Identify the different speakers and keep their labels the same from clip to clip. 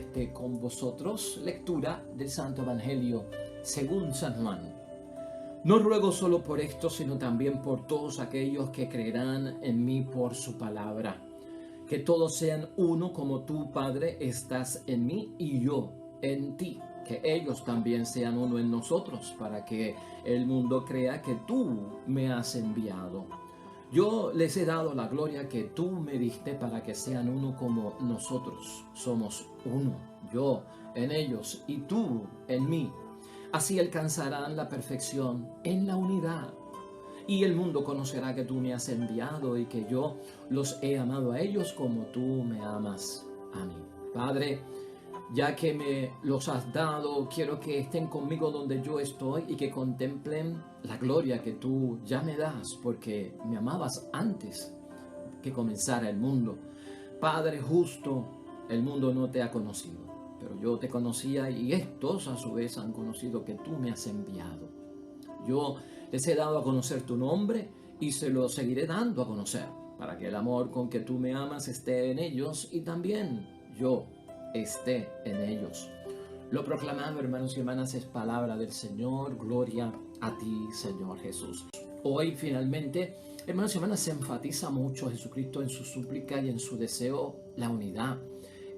Speaker 1: esté con vosotros. Lectura del Santo Evangelio según San Juan. No ruego solo por esto, sino también por todos aquellos que creerán en mí por su palabra. Que todos sean uno como tú, Padre, estás en mí y yo en ti. Que ellos también sean uno en nosotros, para que el mundo crea que tú me has enviado. Yo les he dado la gloria que tú me diste para que sean uno como nosotros somos uno. Yo en ellos y tú en mí. Así alcanzarán la perfección en la unidad. Y el mundo conocerá que tú me has enviado y que yo los he amado a ellos como tú me amas a mí. Padre, ya que me los has dado, quiero que estén conmigo donde yo estoy y que contemplen la gloria que tú ya me das, porque me amabas antes que comenzara el mundo. Padre justo, el mundo no te ha conocido, pero yo te conocía y estos a su vez han conocido que tú me has enviado. Yo les he dado a conocer tu nombre y se lo seguiré dando a conocer, para que el amor con que tú me amas esté en ellos y también yo esté en ellos. Lo proclamado, hermanos y hermanas, es palabra del Señor. Gloria a ti, Señor Jesús. Hoy finalmente, hermanos y hermanas, se enfatiza mucho Jesucristo en su súplica y en su deseo la unidad,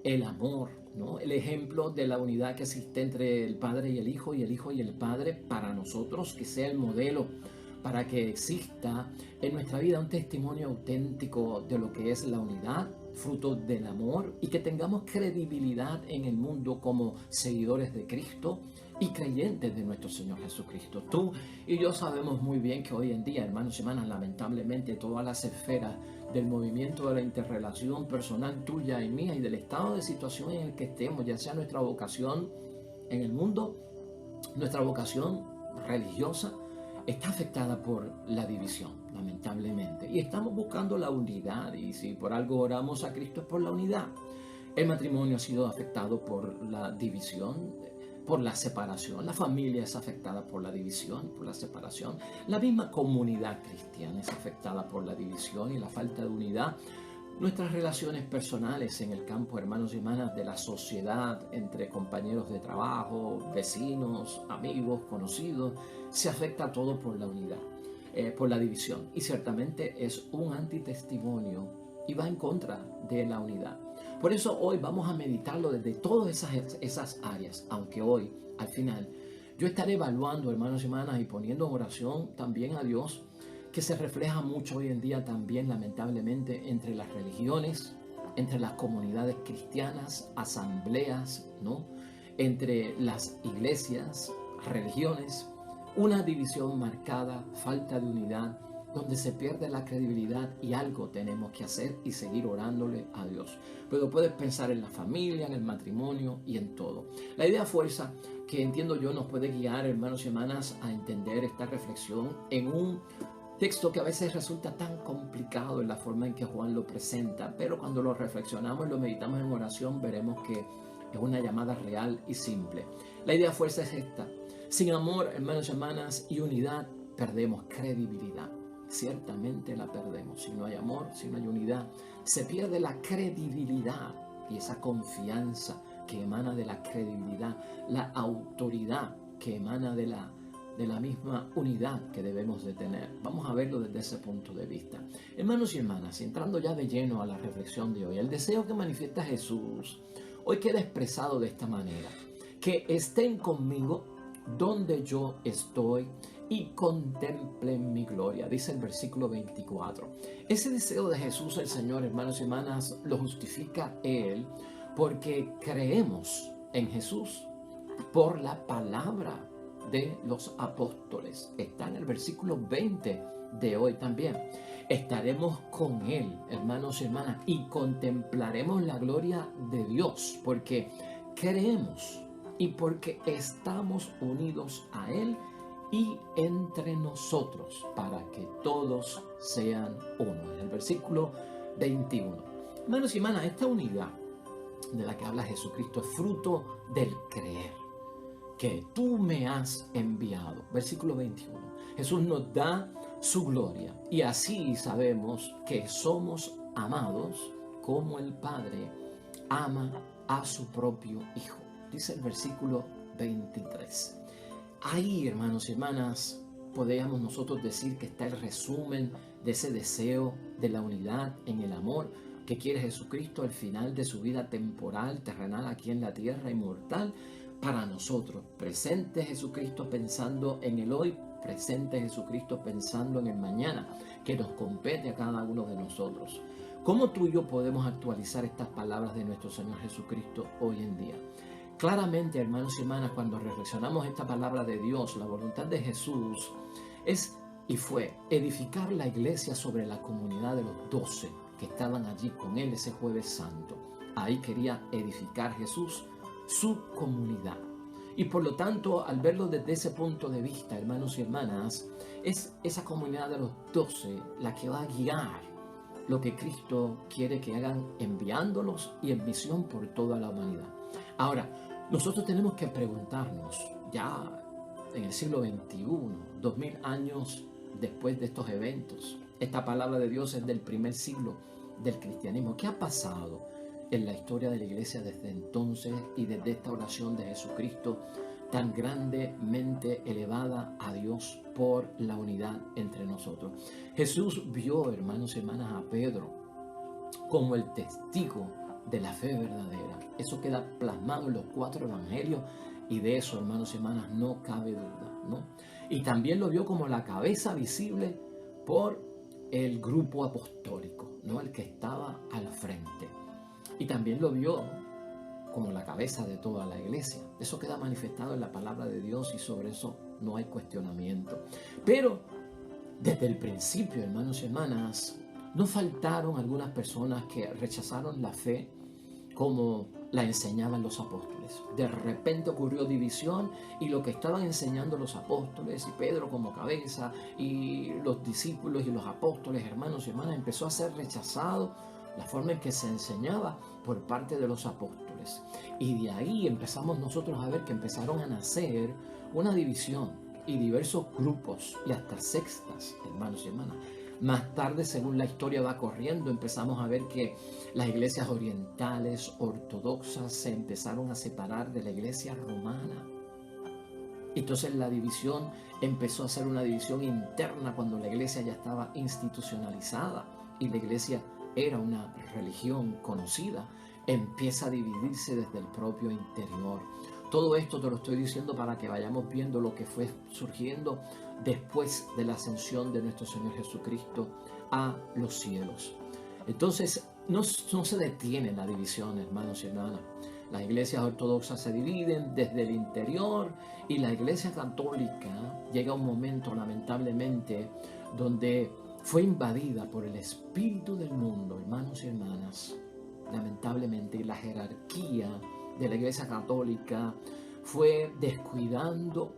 Speaker 1: el amor, ¿no? El ejemplo de la unidad que existe entre el Padre y el Hijo y el Padre para nosotros, que sea el modelo para que exista en nuestra vida un testimonio auténtico de lo que es la unidad, fruto del amor, y que tengamos credibilidad en el mundo como seguidores de Cristo y creyentes de nuestro Señor Jesucristo. Tú y yo sabemos muy bien que hoy en día, hermanos y hermanas, lamentablemente todas las esferas del movimiento de la interrelación personal tuya y mía y del estado de situación en el que estemos, ya sea nuestra vocación en el mundo, nuestra vocación religiosa, está afectada por la división, lamentablemente. Y estamos buscando la unidad, y si por algo oramos a Cristo es por la unidad. El matrimonio ha sido afectado por la división, por la separación. La familia es afectada por la división, por la separación. La misma comunidad cristiana es afectada por la división y la falta de unidad. Nuestras relaciones personales en el campo, hermanos y hermanas, de la sociedad, entre compañeros de trabajo, vecinos, amigos, conocidos, se afecta todo por la unidad, por la división. Y ciertamente es un antitestimonio y va en contra de la unidad. Por eso hoy vamos a meditarlo desde todas esas áreas, aunque hoy, al final, yo estaré evaluando, hermanos y hermanas, y poniendo en oración también a Dios, que se refleja mucho hoy en día también, lamentablemente, entre las religiones, entre las comunidades cristianas, asambleas, ¿no? Entre las iglesias, religiones, una división marcada, falta de unidad, donde se pierde la credibilidad y algo tenemos que hacer y seguir orándole a Dios. Pero puedes pensar en la familia, en el matrimonio y en todo. La idea fuerza que entiendo yo nos puede guiar, hermanos y hermanas, a entender esta reflexión en un texto que a veces resulta tan complicado en la forma en que Juan lo presenta, pero cuando lo reflexionamos y lo meditamos en oración veremos que es una llamada real y simple. La idea fuerza es esta: sin amor, hermanos y hermanas, y unidad, perdemos credibilidad. Ciertamente la perdemos. Si no hay amor, si no hay unidad, se pierde la credibilidad y esa confianza que emana de la credibilidad, la autoridad que emana de la misma unidad que debemos de tener. Vamos a verlo desde ese punto de vista. Hermanos y hermanas, entrando ya de lleno a la reflexión de hoy, el deseo que manifiesta Jesús hoy queda expresado de esta manera: que estén conmigo donde yo estoy y contemplen mi gloria, dice el versículo 24. Ese deseo de Jesús el Señor, hermanos y hermanas, lo justifica Él porque creemos en Jesús por la palabra de los apóstoles. Está en el versículo 20 de hoy también. Estaremos con Él, hermanos y hermanas, y contemplaremos la gloria de Dios porque creemos y porque estamos unidos a Él y entre nosotros para que todos sean uno. En el versículo 21. Hermanos y hermanas, esta unidad de la que habla Jesucristo es fruto del creer, que tú me has enviado. Versículo 21. Jesús nos da su gloria y así sabemos que somos amados como el Padre ama a su propio Hijo. Dice el versículo 23. Ahí, hermanos y hermanas, podríamos nosotros decir que está el resumen de ese deseo de la unidad en el amor que quiere Jesucristo al final de su vida temporal, terrenal, aquí en la tierra y mortal, para nosotros. Presente Jesucristo pensando en el hoy, presente Jesucristo pensando en el mañana, que nos compete a cada uno de nosotros. ¿Cómo tú y yo podemos actualizar estas palabras de nuestro Señor Jesucristo hoy en día? Claramente, hermanos y hermanas, cuando reflexionamos esta palabra de Dios, la voluntad de Jesús es y fue edificar la iglesia sobre la comunidad de los 12 que estaban allí con él ese jueves santo. Ahí quería edificar Jesús su comunidad. Y por lo tanto, al verlo desde ese punto de vista, hermanos y hermanas, es esa comunidad de los 12 la que va a guiar lo que Cristo quiere que hagan, enviándolos y en misión por toda la humanidad. Ahora, nosotros tenemos que preguntarnos, ya en el siglo XXI, 2000 años después de estos eventos, esta palabra de Dios es del primer siglo del cristianismo. ¿Qué ha pasado en la historia de la iglesia desde entonces y desde esta oración de Jesucristo tan grandemente elevada a Dios por la unidad entre nosotros? Jesús vio, hermanos y hermanas, a Pedro como el testigo de la fe verdadera. Eso queda plasmado en los 4 evangelios y de eso, hermanos y hermanas, no cabe duda, ¿no? Y también lo vio como la cabeza visible por el grupo apostólico, ¿no? El que estaba al frente. Y también lo vio como la cabeza de toda la iglesia. Eso queda manifestado en la palabra de Dios y sobre eso no hay cuestionamiento. Pero desde el principio, hermanos y hermanas, no faltaron algunas personas que rechazaron la fe como la enseñaban los apóstoles. De repente ocurrió división y lo que estaban enseñando los apóstoles y Pedro como cabeza y los discípulos y los apóstoles, hermanos y hermanas, empezó a ser rechazado la forma en que se enseñaba por parte de los apóstoles. Y de ahí empezamos nosotros a ver que empezaron a nacer una división y diversos grupos y hasta sectas, hermanos y hermanas. Más tarde, según la historia va corriendo, empezamos a ver que las iglesias orientales, ortodoxas, se empezaron a separar de la iglesia romana. Entonces la división empezó a ser una división interna cuando la iglesia ya estaba institucionalizada y la iglesia era una religión conocida. Empieza a dividirse desde el propio interior. Todo esto te lo estoy diciendo para que vayamos viendo lo que fue surgiendo después de la ascensión de nuestro Señor Jesucristo a los cielos. Entonces, no se detiene la división, hermanos y hermanas. Las iglesias ortodoxas se dividen desde el interior y la iglesia católica llega a un momento, lamentablemente, donde fue invadida por el espíritu del mundo, hermanos y hermanas. Lamentablemente, la jerarquía de la iglesia católica fue descuidando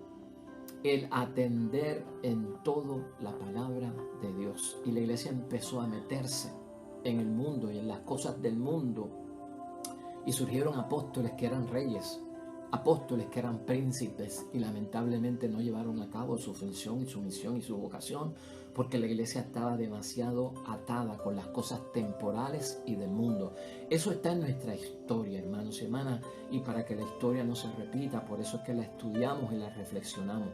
Speaker 1: el atender en todo la palabra de Dios. Y la iglesia empezó a meterse en el mundo y en las cosas del mundo. Y surgieron apóstoles que eran reyes, apóstoles que eran príncipes y lamentablemente no llevaron a cabo su función y su misión y su vocación porque la iglesia estaba demasiado atada con las cosas temporales y del mundo. Eso está en nuestra historia, hermanos y hermanas, y para que la historia no se repita, por eso es que la estudiamos y la reflexionamos.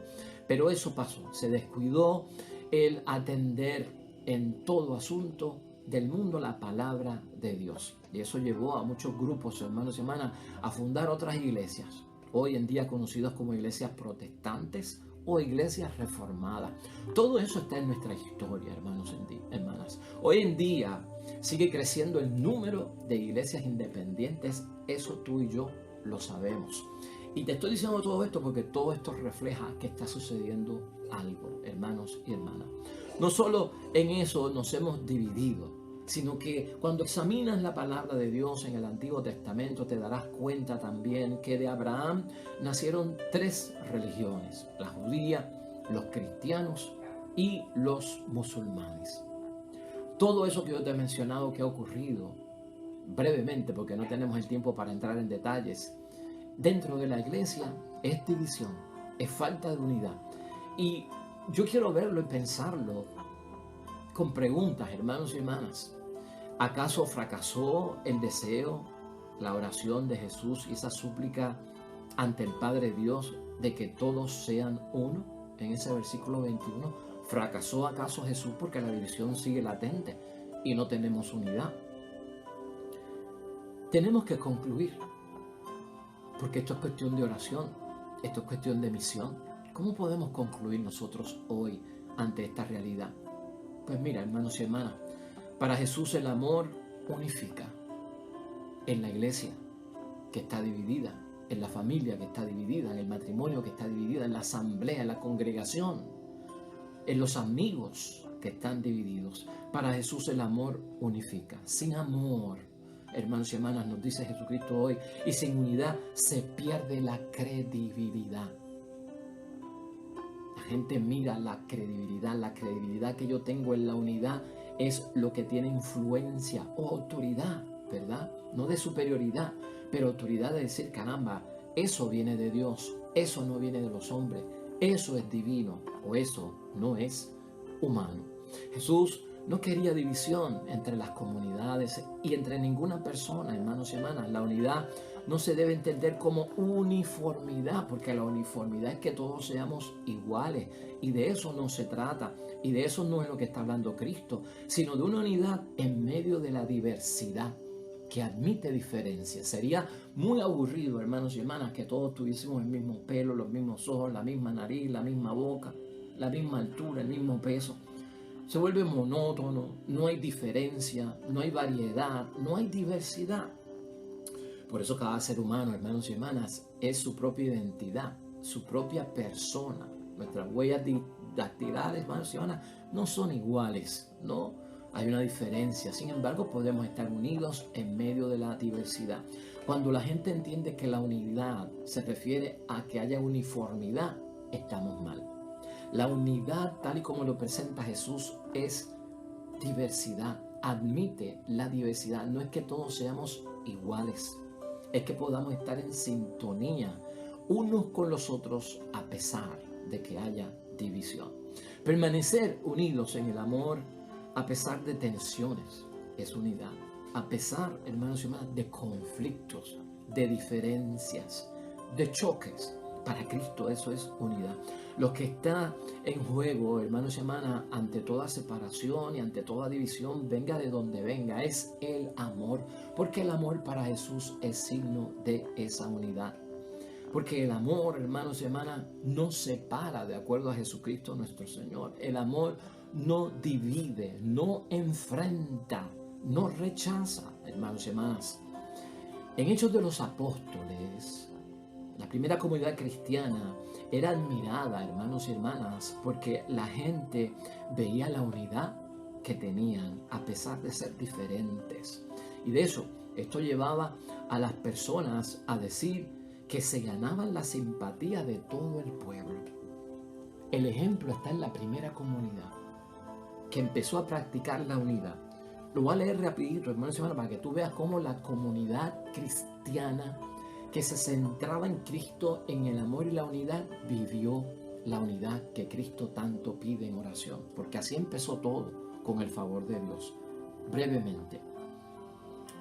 Speaker 1: Pero eso pasó, se descuidó el atender en todo asunto del mundo la palabra de Dios. Y eso llevó a muchos grupos, hermanos y hermanas, a fundar otras iglesias, hoy en día conocidas como iglesias protestantes o iglesias reformadas. Todo eso está en nuestra historia, hermanos y hermanas. Hoy en día sigue creciendo el número de iglesias independientes, eso tú y yo lo sabemos. Y te estoy diciendo todo esto porque todo esto refleja que está sucediendo algo, hermanos y hermanas. No solo en eso nos hemos dividido, sino que cuando examinas la palabra de Dios en el Antiguo Testamento te darás cuenta también que de Abraham nacieron 3 religiones: la judía, los cristianos y los musulmanes. Todo eso que yo te he mencionado que ha ocurrido brevemente, porque no tenemos el tiempo para entrar en detalles, dentro de la iglesia es división, es falta de unidad. Y yo quiero verlo y pensarlo con preguntas, hermanos y hermanas. ¿Acaso fracasó el deseo la oración de Jesús y esa súplica ante el Padre Dios de que todos sean uno en ese versículo 21? ¿Fracasó acaso Jesús porque la división sigue latente y no tenemos unidad? Tenemos que concluir, porque esto es cuestión de oración, esto es cuestión de misión. ¿Cómo podemos concluir nosotros hoy ante esta realidad? Pues mira, hermanos y hermanas, para Jesús el amor unifica. En la iglesia que está dividida, en la familia que está dividida, en el matrimonio que está dividida, en la asamblea, en la congregación, en los amigos que están divididos. Para Jesús el amor unifica. Sin amor, hermanos y hermanas, nos dice Jesucristo hoy, y sin unidad se pierde la credibilidad. La gente mira la credibilidad que yo tengo en la unidad es lo que tiene influencia o autoridad, ¿verdad? No de superioridad, pero autoridad de decir, caramba, eso viene de Dios, eso no viene de los hombres, eso es divino o eso no es humano. Jesús no quería división entre las comunidades y entre ninguna persona, hermanos y hermanas. La unidad no se debe entender como uniformidad, porque la uniformidad es que todos seamos iguales y de eso no se trata y de eso no es lo que está hablando Cristo, sino de una unidad en medio de la diversidad que admite diferencias. Sería muy aburrido, hermanos y hermanas, que todos tuviésemos el mismo pelo, los mismos ojos, la misma nariz, la misma boca, la misma altura, el mismo peso. Se vuelve monótono, no hay diferencia, no hay variedad, no hay diversidad. Por eso cada ser humano, hermanos y hermanas, es su propia identidad, su propia persona. Nuestras huellas dactilares, hermanos y hermanas, no son iguales, no hay una diferencia. Sin embargo, podemos estar unidos en medio de la diversidad. Cuando la gente entiende que la unidad se refiere a que haya uniformidad, estamos mal. La unidad, tal y como lo presenta Jesús, es diversidad. Admite la diversidad. No es que todos seamos iguales. Es que podamos estar en sintonía unos con los otros a pesar de que haya división. Permanecer unidos en el amor a pesar de tensiones es unidad. A pesar, hermanos y hermanas, de conflictos, de diferencias, de choques. Para Cristo eso es unidad. Lo que está en juego, hermanos y hermanas, ante toda separación y ante toda división, venga de donde venga, es el amor. Porque el amor para Jesús es signo de esa unidad. Porque el amor, hermanos y hermanas, no separa de acuerdo a Jesucristo nuestro Señor. El amor no divide, no enfrenta, no rechaza, hermanos y hermanas. En Hechos de los Apóstoles, la primera comunidad cristiana era admirada, hermanos y hermanas, porque la gente veía la unidad que tenían a pesar de ser diferentes. Y de eso, esto llevaba a las personas a decir que se ganaban la simpatía de todo el pueblo. El ejemplo está en la primera comunidad que empezó a practicar la unidad. Lo voy a leer rapidito, hermanos y hermanas, para que tú veas cómo la comunidad cristiana que se centraba en Cristo, en el amor y la unidad, vivió la unidad que Cristo tanto pide en oración. Porque así empezó todo, con el favor de Dios. Brevemente,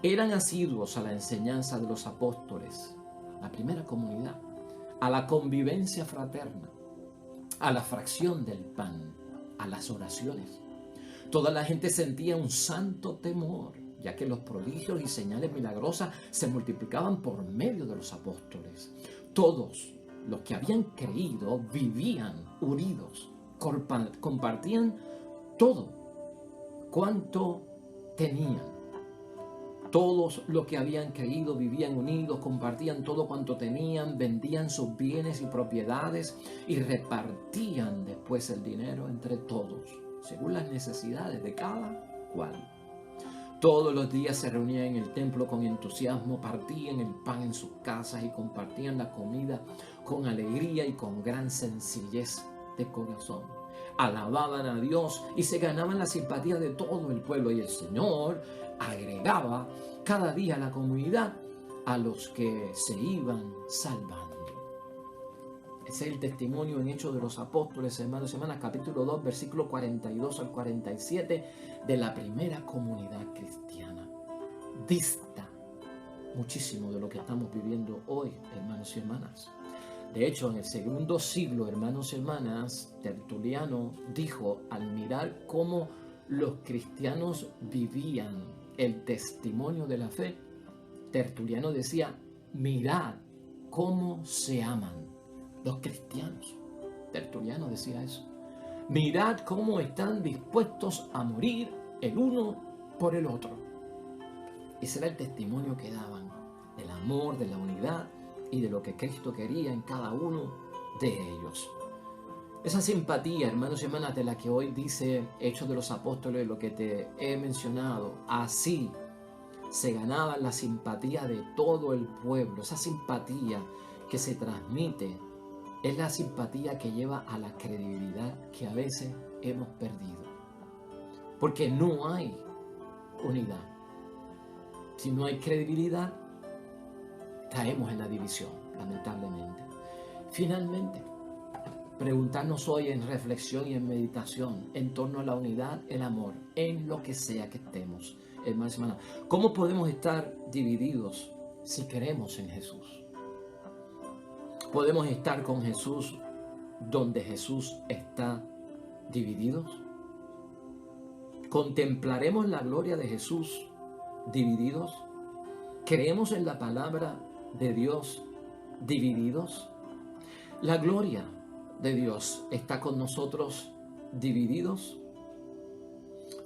Speaker 1: eran asiduos a la enseñanza de los apóstoles, la primera comunidad, a la convivencia fraterna, a la fracción del pan, a las oraciones. Toda la gente sentía un santo temor, ya que los prodigios y señales milagrosas se multiplicaban por medio de los apóstoles. Todos los que habían creído vivían unidos, compartían todo cuanto tenían. Todos los que habían creído vivían unidos, compartían todo cuanto tenían, vendían sus bienes y propiedades y repartían después el dinero entre todos, según las necesidades de cada cual. Todos los días se reunían en el templo con entusiasmo, partían el pan en sus casas y compartían la comida con alegría y con gran sencillez de corazón. Alababan a Dios y se ganaban la simpatía de todo el pueblo, y el Señor agregaba cada día a la comunidad a los que se iban salvando. Ese es el testimonio en Hechos de los Apóstoles, hermanos y hermanas, capítulo 2, versículo 42 al 47 de la primera comunidad cristiana. Dista muchísimo de lo que estamos viviendo hoy, hermanos y hermanas. De hecho, en el segundo siglo, hermanos y hermanas, Tertuliano dijo, al mirar cómo los cristianos vivían el testimonio de la fe, Tertuliano decía, mirad cómo se aman los cristianos. Tertuliano decía eso. Mirad cómo están dispuestos a morir el uno por el otro. Ese era el testimonio que daban del amor, de la unidad y de lo que Cristo quería en cada uno de ellos. Esa simpatía, hermanos y hermanas, de la que hoy dice Hechos de los Apóstoles, lo que te he mencionado, así se ganaba la simpatía de todo el pueblo. Esa simpatía que se transmite es la simpatía que lleva a la credibilidad que a veces hemos perdido. Porque no hay unidad. Si no hay credibilidad, caemos en la división, lamentablemente. Finalmente, preguntarnos hoy en reflexión y en meditación en torno a la unidad, el amor, en lo que sea que estemos, hermanos y hermanas. ¿Cómo podemos estar divididos si creemos en Jesús? ¿Podemos estar con Jesús donde Jesús está divididos? ¿Contemplaremos la gloria de Jesús divididos? ¿Creemos en la palabra de Dios divididos? ¿La gloria de Dios está con nosotros divididos?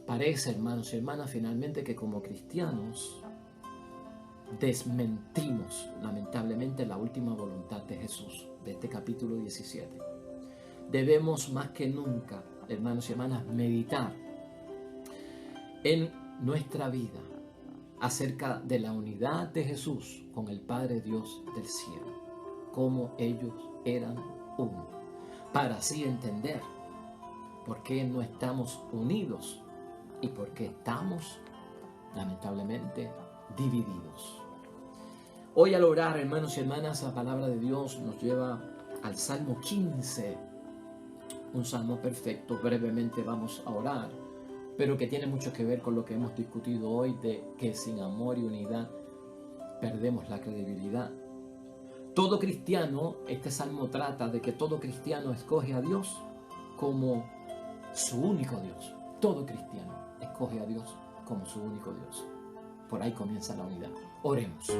Speaker 1: Parece, hermanos y hermanas, finalmente que como cristianos desmentimos lamentablemente la última voluntad de Jesús, de este capítulo 17. Debemos más que nunca, hermanos y hermanas, meditar en nuestra vida acerca de la unidad de Jesús con el Padre Dios del cielo, cómo ellos eran uno, para así entender por qué no estamos unidos y por qué estamos lamentablemente divididos. Hoy al orar, hermanos y hermanas, la palabra de Dios nos lleva al Salmo 15, un salmo perfecto. Brevemente vamos a orar, pero que tiene mucho que ver con lo que hemos discutido hoy, de que sin amor y unidad perdemos la credibilidad. Todo cristiano, este salmo trata de que todo cristiano escoge a Dios como su único Dios. Todo cristiano escoge a Dios como su único Dios. Por ahí comienza la unidad. Oremos.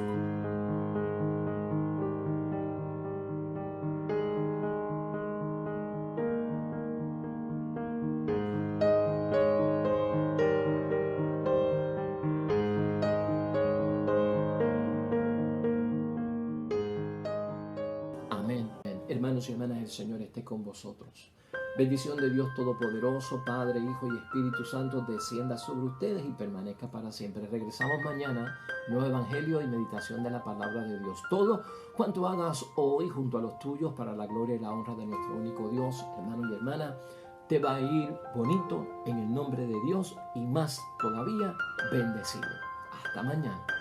Speaker 1: Amén. Hermanos y hermanas, el Señor esté con vosotros. Bendición de Dios Todopoderoso, Padre, Hijo y Espíritu Santo, descienda sobre ustedes y permanezca para siempre. Regresamos mañana, nuevo Evangelio y meditación de la palabra de Dios. Todo cuanto hagas hoy junto a los tuyos para la gloria y la honra de nuestro único Dios, hermano y hermana, te va a ir bonito en el nombre de Dios y más todavía bendecido. Hasta mañana.